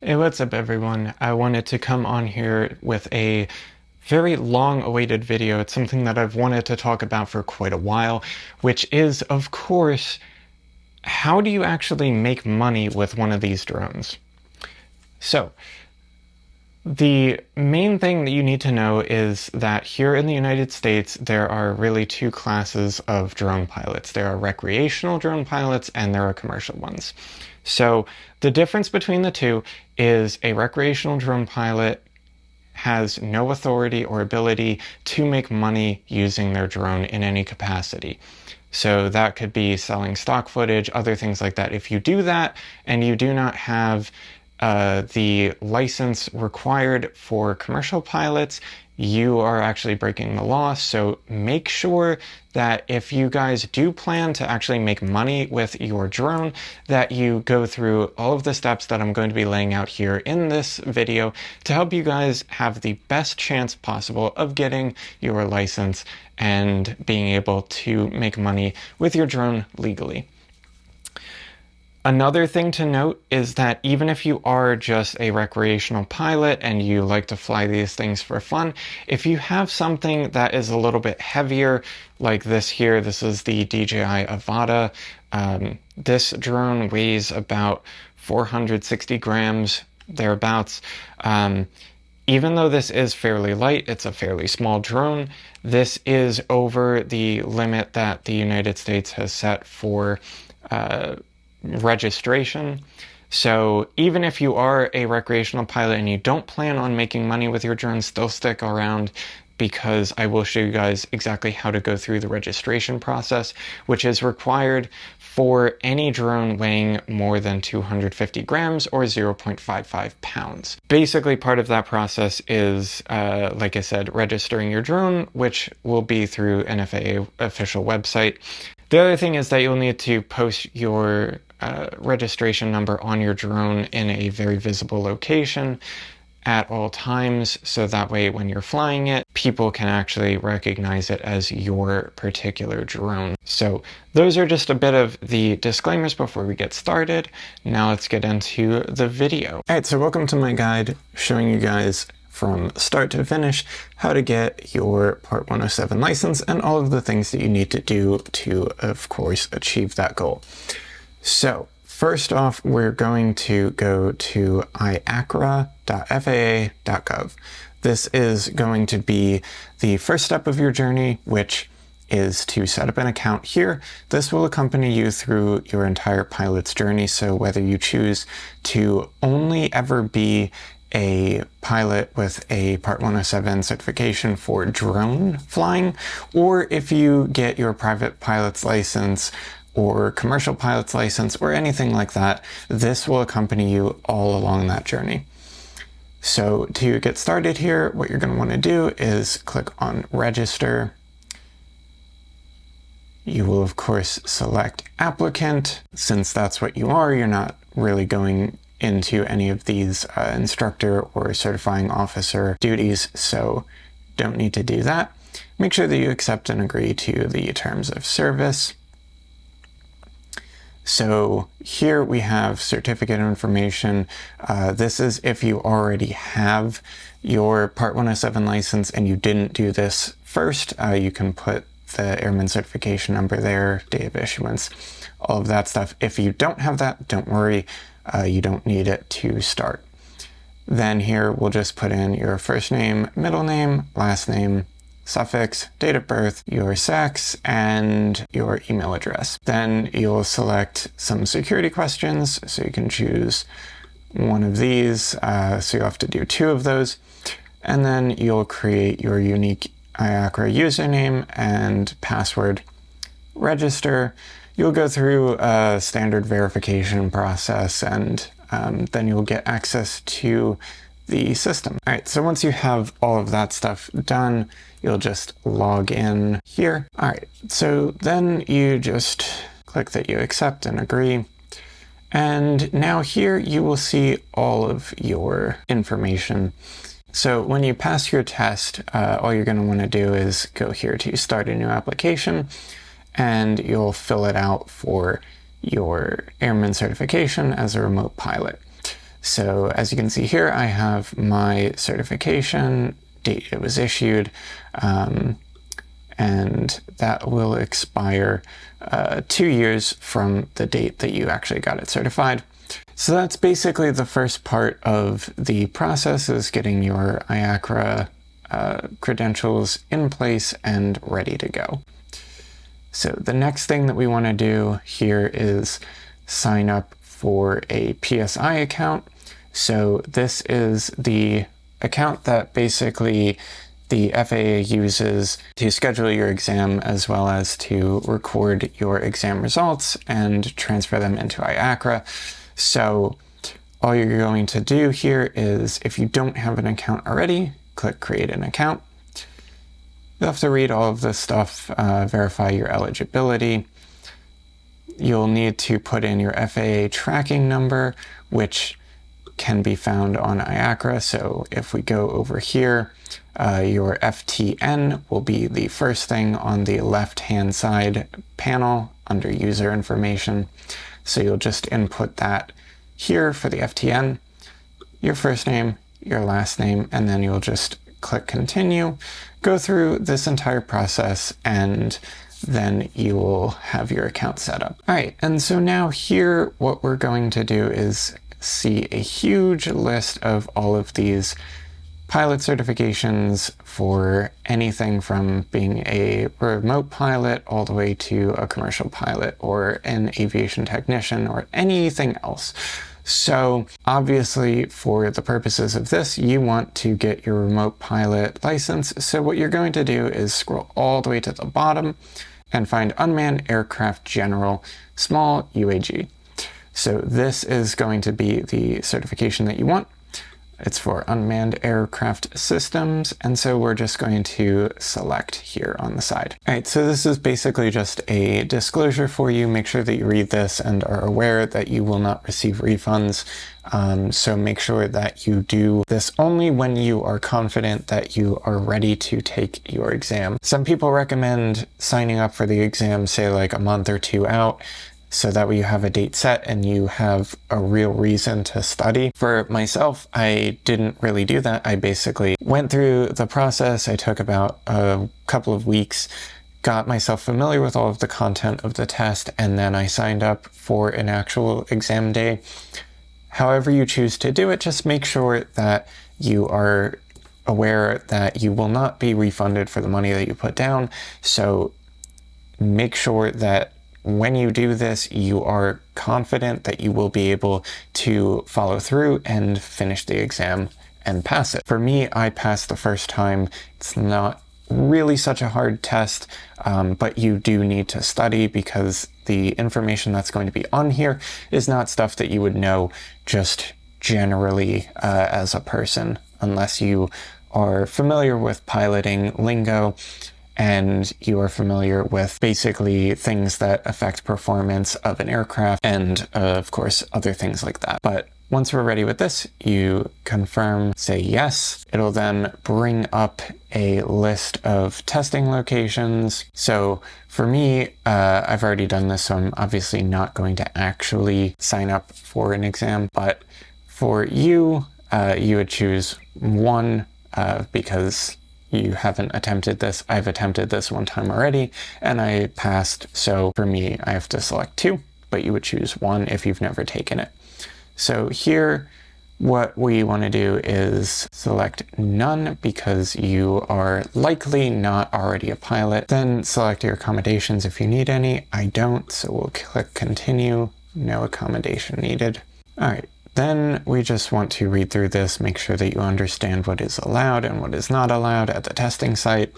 Hey, what's up everyone? I wanted to come on here with a very long-awaited video. It's something that I've wanted to talk about for quite a while, which is, of course, how do you actually make money with one of these drones? So, the main thing that you need to know is that here in the United States, there are really two classes of drone pilots. There are recreational drone pilots and there are commercial ones. So the difference between the two is a recreational drone pilot has no authority or ability to make money using their drone in any capacity. So that could be selling stock footage, other things like that. If you do that and you do not have the license required for commercial pilots, you are actually breaking the law. So make sure that if you guys do plan to actually make money with your drone, that you go through all of the steps that I'm going to be laying out here in this video to help you guys have the best chance possible of getting your license and being able to make money with your drone legally. Another thing to note is that even if you are just a recreational pilot and you like to fly these things for fun, if you have something that is a little bit heavier, like this here, this is the DJI Avata. This drone weighs about 460 grams, thereabouts. Even though this is fairly light, it's a fairly small drone, this is over the limit that the United States has set for registration. So even if you are a recreational pilot and you don't plan on making money with your drone, still stick around because I will show you guys exactly how to go through the registration process, which is required for any drone weighing more than 250 grams or 0.55 pounds. Basically, part of that process is, like I said, registering your drone, which will be through an FAA official website. The other thing is that you'll need to post your registration number on your drone in a very visible location at all times, so that way when you're flying it, people can actually recognize it as your particular drone. So those are just a bit of the disclaimers before we get started. Now let's get into the video. All right, so welcome to my guide showing you guys from start to finish how to get your Part 107 license and all of the things that you need to do to, of course, achieve that goal. So first off, we're going to go to IACRA.faa.gov. This is going to be the first step of your journey, which is to set up an account here. This will accompany you through your entire pilot's journey. So whether you choose to only ever be a pilot with a Part 107 certification for drone flying, or if you get your private pilot's license or commercial pilot's license or anything like that, this will accompany you all along that journey. So to get started here, what you're going to want to do is click on register. You will of course select applicant. Since that's what you are, you're not really going into any of these instructor or certifying officer duties, so don't need to do that. Make sure that you accept and agree to the terms of service. So here we have certificate information. This is if you already have your Part 107 license and you didn't do this first, you can put the airman certification number there, date of issuance, all of that stuff. If you don't have that, don't worry, you don't need it to start. Then here we'll just put in your first name, middle name, last name, suffix, date of birth, your sex, and your email address. Then you'll select some security questions, so you can choose one of these, so you'll have to do 2 of those. And then you'll create your unique IACRA username and password, register. You'll go through a standard verification process, and then you'll get access to the system. All right, so once you have all of that stuff done, you'll just log in here. All right, so then you just click that you accept and agree. And now here you will see all of your information. So when you pass your test, all you're going to want to do is go here to start a new application, and you'll fill it out for your airman certification as a remote pilot. So as you can see here, I have my certification, date it was issued, and that will expire 2 years from the date that you actually got it certified. So that's basically the first part of the process, is getting your IACRA credentials in place and ready to go. So the next thing that we want to do here is sign up for a PSI account. So this is the account that basically the FAA uses to schedule your exam, as well as to record your exam results and transfer them into IACRA. So all you're going to do here is, if you don't have an account already, click create an account. You'll have to read all of this stuff, verify your eligibility. You'll need to put in your FAA tracking number, which can be found on IACRA. So if we go over here, your FTN will be the first thing on the left-hand side panel under user information. So you'll just input that here for the FTN, your first name, your last name, and then you'll just click continue, go through this entire process, and then you will have your account set up. All right, and so now here, what we're going to do is see a huge list of all of these pilot certifications for anything from being a remote pilot all the way to a commercial pilot or an aviation technician or anything else. So obviously, for the purposes of this, you want to get your remote pilot license. So what you're going to do is scroll all the way to the bottom and find Unmanned Aircraft General Small UAG. So this is going to be the certification that you want. It's for unmanned aircraft systems, and so we're just going to select here on the side. All right, so this is basically just a disclosure for you. Make sure that you read this and are aware that you will not receive refunds. So make sure that you do this only when you are confident that you are ready to take your exam. Some people recommend signing up for the exam, say like a month or 2 out, so that way you have a date set and you have a real reason to study. For myself, I didn't really do that. I basically went through the process. I took about a couple of weeks, got myself familiar with all of the content of the test, and then I signed up for an actual exam day. However you choose to do it, just make sure that you are aware that you will not be refunded for the money that you put down. So make sure that when you do this, you are confident that you will be able to follow through and finish the exam and pass it. For me, I passed the first time. It's not really such a hard test, but you do need to study, because the information that's going to be on here is not stuff that you would know just generally as a person, unless you are familiar with piloting lingo and you are familiar with basically things that affect performance of an aircraft and of course other things like that. But once we're ready with this, you confirm, say yes. It'll then bring up a list of testing locations. So for me, I've already done this, so I'm obviously not going to actually sign up for an exam, but for you, you would choose one because you haven't attempted this. I've attempted this one time already and I passed. So for me, I have to select 2, but you would choose 1 if you've never taken it. So here, what we want to do is select none because you are likely not already a pilot. Then select your accommodations if you need any. I don't, so we'll click continue. No accommodation needed. All right. Then we just want to read through this, make sure that you understand what is allowed and what is not allowed at the testing site.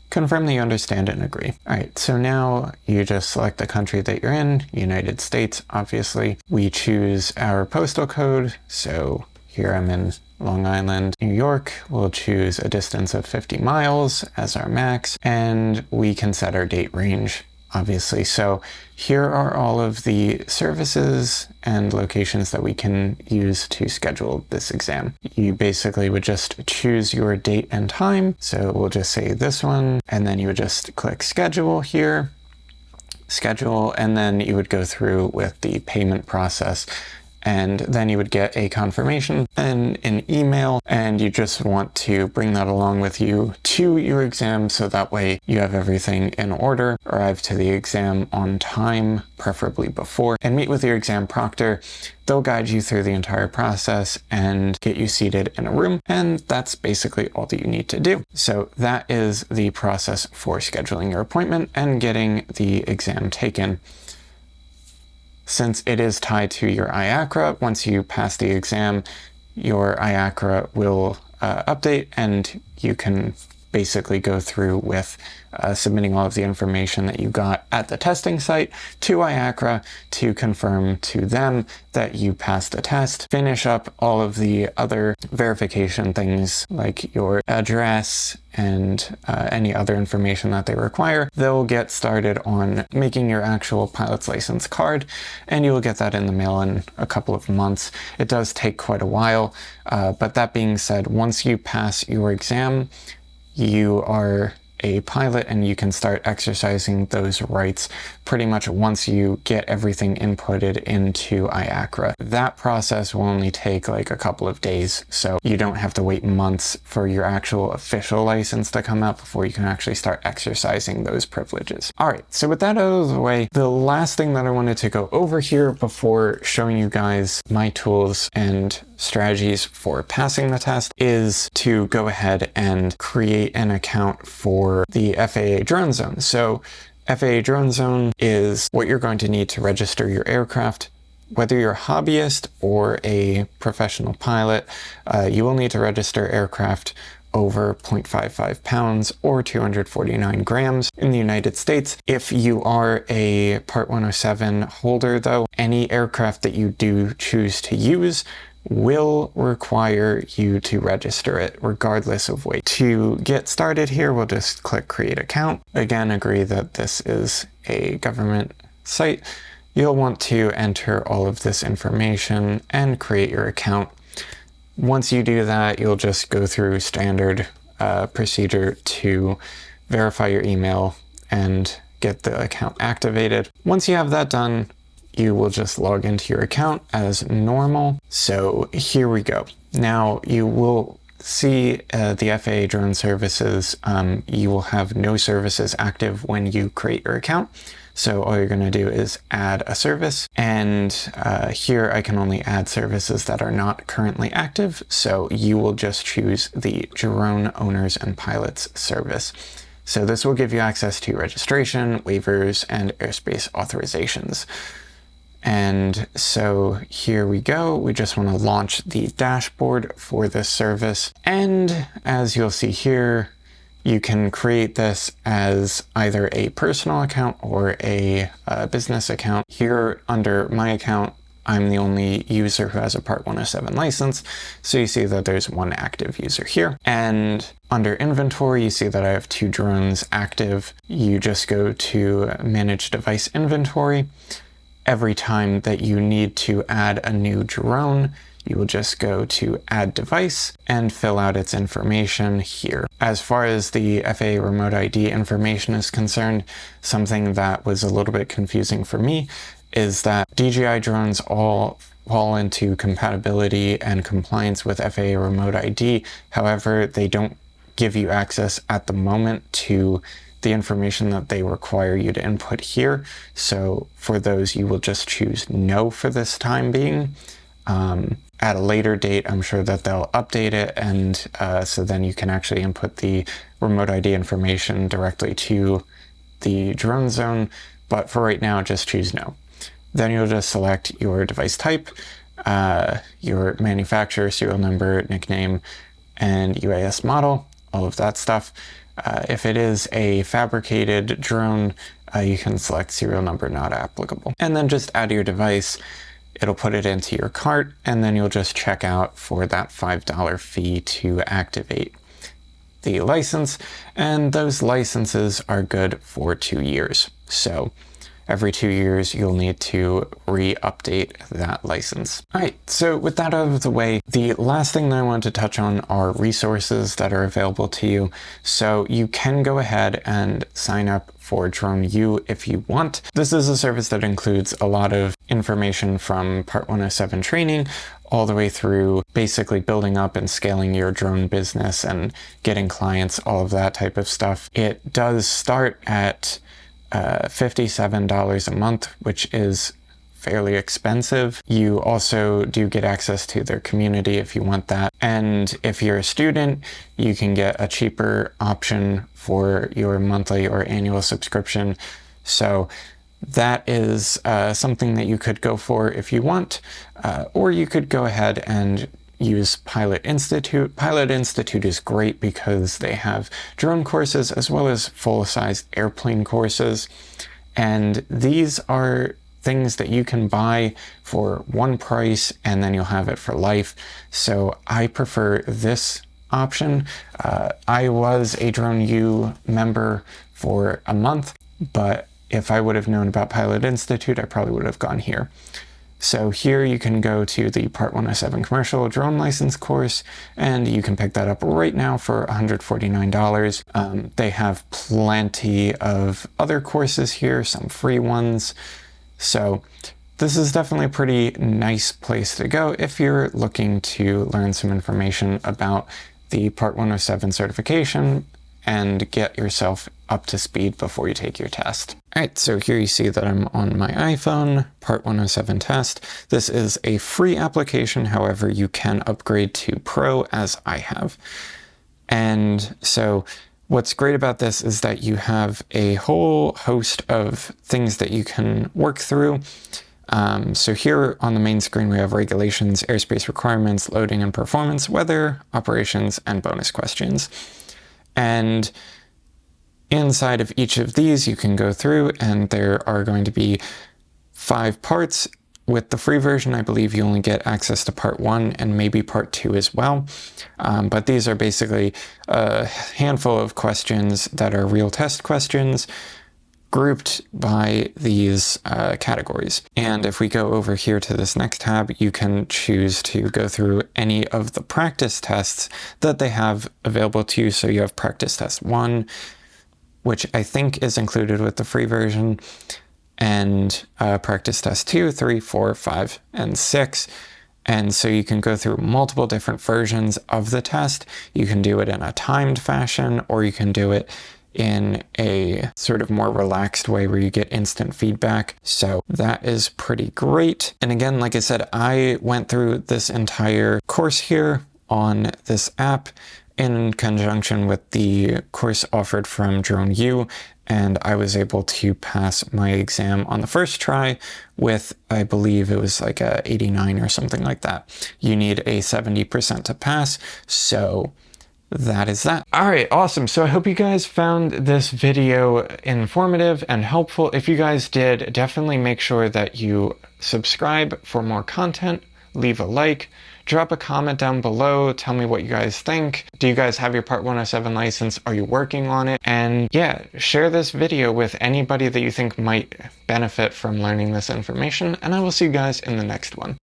Confirm that you understand and agree. All right, so now you just select the country that you're in, United States, obviously. We choose our postal code. So here I'm in Long Island, New York. We'll choose a distance of 50 miles as our max, and we can set our date range, obviously. So here are all of the services and locations that we can use to schedule this exam. You basically would just choose your date and time. So we'll just say this one, and then you would just click schedule here, schedule, and then you would go through with the payment process. and then you would get a confirmation and an email, and you just want to bring that along with you to your exam so that way you have everything in order, arrive to the exam on time, preferably before, and meet with your exam proctor. They'll guide you through the entire process and get you seated in a room, and that's basically all that you need to do. So that is the process for scheduling your appointment and getting the exam taken. Since it is tied to your IACRA, once you pass the exam, your IACRA will update, and you can basically go through with submitting all of the information that you got at the testing site to IACRA to confirm to them that you passed the test. Finish up all of the other verification things like your address and any other information that they require. They'll get started on making your actual pilot's license card, and you will get that in the mail in a couple of months. It does take quite a while, but that being said, once you pass your exam, you are a pilot and you can start exercising those rights pretty much once you get everything inputted into IACRA. That process will only take like a couple of days, so you don't have to wait months for your actual official license to come out before you can actually start exercising those privileges. All right, so with that out of the way, the last thing that I wanted to go over here before showing you guys my tools and strategies for passing the test is to go ahead and create an account for the FAA Drone Zone. So FAA Drone Zone is what you're going to need to register your aircraft. Whether you're a hobbyist or a professional pilot, you will need to register aircraft over 0.55 pounds or 249 grams in the United States. If you are a Part 107 holder, though, any aircraft that you do choose to use will require you to register it regardless of weight. To get started here, we'll just click Create Account. Again, agree that this is a government site. You'll want to enter all of this information and create your account. Once you do that, you'll just go through standard procedure to verify your email and get the account activated. Once you have that done, you will just log into your account as normal. So here we go. Now you will see the FAA Drone Services. You will have no services active when you create your account. So all you're going to do is add a service, and here I can only add services that are not currently active. So you will just choose the Drone Owners and Pilots service. So this will give you access to registration, waivers, and airspace authorizations. And so here we go. We just want to launch the dashboard for this service. And as you'll see here, you can create this as either a personal account or a business account. Here under my account, I'm the only user who has a Part 107 license. So you see that there's one active user here. And under inventory, you see that I have 2 drones active. You just go to Manage Device Inventory. Every time that you need to add a new drone, you will just go to Add Device and fill out its information here. As far as the FAA Remote ID information is concerned, something that was a little bit confusing for me is that DJI drones all fall into compatibility and compliance with FAA Remote ID. However, they don't give you access at the moment to the information that they require you to input here. So for those, you will just choose no for this time being. At a later date, I'm sure that they'll update it, and so then you can actually input the remote ID information directly to the drone zone. But for right now, just choose no. Then you'll just select your device type, your manufacturer, serial number, nickname, and UAS model, all of that stuff. If it is a fabricated drone, you can select serial number not applicable. And then just add your device. It'll put it into your cart, and then you'll just check out for that $5 fee to activate the license. And those licenses are good for 2 years. So every 2 years, you'll need to re-update that license. All right, so with that out of the way, the last thing that I want to touch on are resources that are available to you. So you can go ahead and sign up for Drone U if you want. This is a service that includes a lot of information from Part 107 training all the way through basically building up and scaling your drone business and getting clients, all of that type of stuff. It does start at $57 a month, which is fairly expensive. You also do get access to their community if you want that. And if you're a student, you can get a cheaper option for your monthly or annual subscription. So that is something that you could go for if you want, or you could go ahead and use Pilot Institute. Pilot Institute is great because they have drone courses as well as full-size airplane courses. And these are things that you can buy for one price and then you'll have it for life. So I prefer this option. I was a Drone U member for a month, but if I would have known about Pilot Institute, I probably would have gone here. So here you can go to the Part 107 Commercial Drone License course, and you can pick that up right now for $149. They have plenty of other courses here, some free ones. So this is definitely a pretty nice place to go if you're looking to learn some information about the Part 107 certification and get yourself up to speed before you take your test. All right, so here you see that I'm on my iPhone, Part 107 test. This is a free application, however, you can upgrade to Pro as I have. And so what's great about this is that you have a whole host of things that you can work through. So here on the main screen, we have regulations, airspace requirements, loading and performance, weather, operations, and bonus questions. And inside of each of these, you can go through and there are going to be 5 parts. With the free version, I believe you only get access to Part 1 and maybe Part 2 as well. But these are basically a handful of questions that are real test questions grouped by these categories. And if we go over here to this next tab, you can choose to go through any of the practice tests that they have available to you. So you have practice test 1, which I think is included with the free version, and practice test 2, 3, 4, 5, and 6. And so you can go through multiple different versions of the test. You can do it in a timed fashion, or you can do it in a sort of more relaxed way where you get instant feedback. So that is pretty great. And again, like I said, I went through this entire course here on this app in conjunction with the course offered from Drone U, and I was able to pass my exam on the first try with, I believe it was like a 89 or something like that. You need a 70% to pass, so that is that. All right, awesome. So I hope you guys found this video informative and helpful. If you guys did, definitely make sure that you subscribe for more content, leave a like, drop a comment down below, tell me what you guys think. Do you guys have your Part 107 license? Are you working on it? And yeah, share this video with anybody that you think might benefit from learning this information, and I will see you guys in the next one.